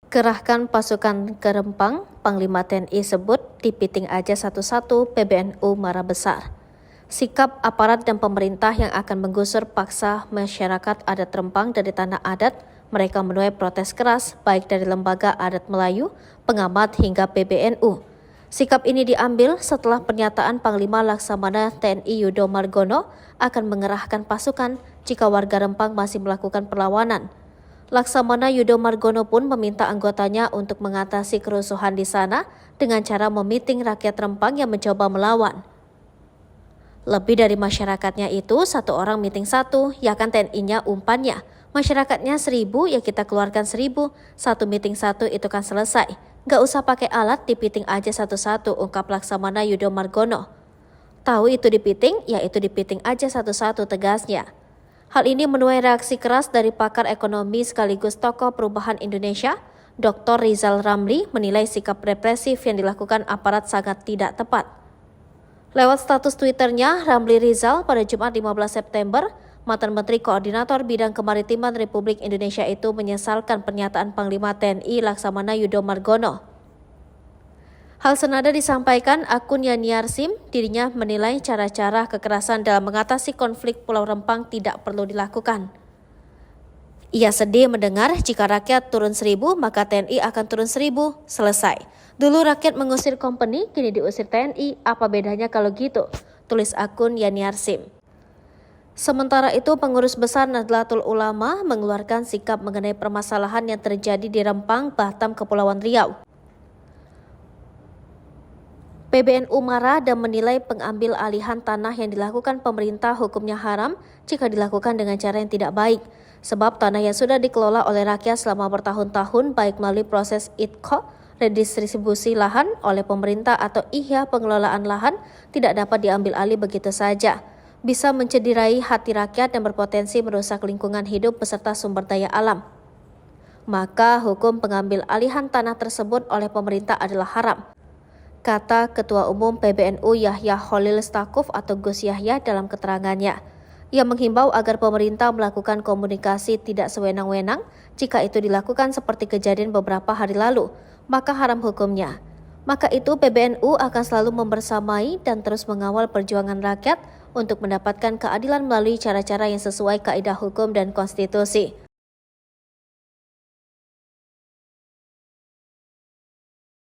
Kerahkan pasukan ke Rempang, Panglima TNI sebut dipiting aja satu-satu PBNU marah besar. Sikap aparat dan pemerintah yang akan menggusur paksa masyarakat adat Rempang dari tanah adat, mereka menuai protes keras baik dari lembaga adat Melayu, pengamat hingga PBNU. Sikap ini diambil setelah pernyataan Panglima Laksamana TNI Yudo Margono akan mengerahkan pasukan jika warga Rempang masih melakukan perlawanan. Laksamana Yudo Margono pun meminta anggotanya untuk mengatasi kerusuhan di sana dengan cara memiting rakyat Rempang yang mencoba melawan. Lebih dari masyarakatnya itu, satu orang meeting satu, ya kan TNI-nya umpannya. Masyarakatnya 1.000, ya kita keluarkan 1.000, satu meeting satu itu kan selesai. Gak usah pakai alat, dipiting aja satu-satu, ungkap Laksamana Yudo Margono. Tahu itu dipiting, ya itu dipiting aja satu-satu, tegasnya. Hal ini menuai reaksi keras dari pakar ekonomi sekaligus tokoh perubahan Indonesia, Dr. Rizal Ramli menilai sikap represif yang dilakukan aparat sangat tidak tepat. Lewat status Twitternya, Ramli Rizal pada Jumat 15 September, mantan Menteri Koordinator Bidang Kemaritiman Republik Indonesia itu menyesalkan pernyataan Panglima TNI Laksamana Yudo Margono. Hal senada disampaikan akun Yaniar Sim, dirinya menilai cara-cara kekerasan dalam mengatasi konflik Pulau Rempang tidak perlu dilakukan. Ia sedih mendengar jika rakyat turun 1.000 maka TNI akan turun 1.000, selesai. Dulu rakyat mengusir company, kini diusir TNI, apa bedanya kalau gitu? Tulis akun Yaniar Sim. Sementara itu pengurus besar Nahdlatul Ulama mengeluarkan sikap mengenai permasalahan yang terjadi di Rempang, Batam, Kepulauan Riau. PBNU marah dan menilai pengambil alihan tanah yang dilakukan pemerintah hukumnya haram jika dilakukan dengan cara yang tidak baik. Sebab tanah yang sudah dikelola oleh rakyat selama bertahun-tahun baik melalui proses ITKO, redistribusi lahan oleh pemerintah atau ihya pengelolaan lahan tidak dapat diambil alih begitu saja. Bisa mencederai hati rakyat dan berpotensi merusak lingkungan hidup beserta sumber daya alam. Maka hukum pengambil alihan tanah tersebut oleh pemerintah adalah haram, kata Ketua Umum PBNU Yahya Khalil Stakuf atau Gus Yahya dalam keterangannya. Ia menghimbau agar pemerintah melakukan komunikasi tidak sewenang-wenang jika itu dilakukan seperti kejadian beberapa hari lalu, maka haram hukumnya. Maka itu PBNU akan selalu membersamai dan terus mengawal perjuangan rakyat untuk mendapatkan keadilan melalui cara-cara yang sesuai kaidah hukum dan konstitusi.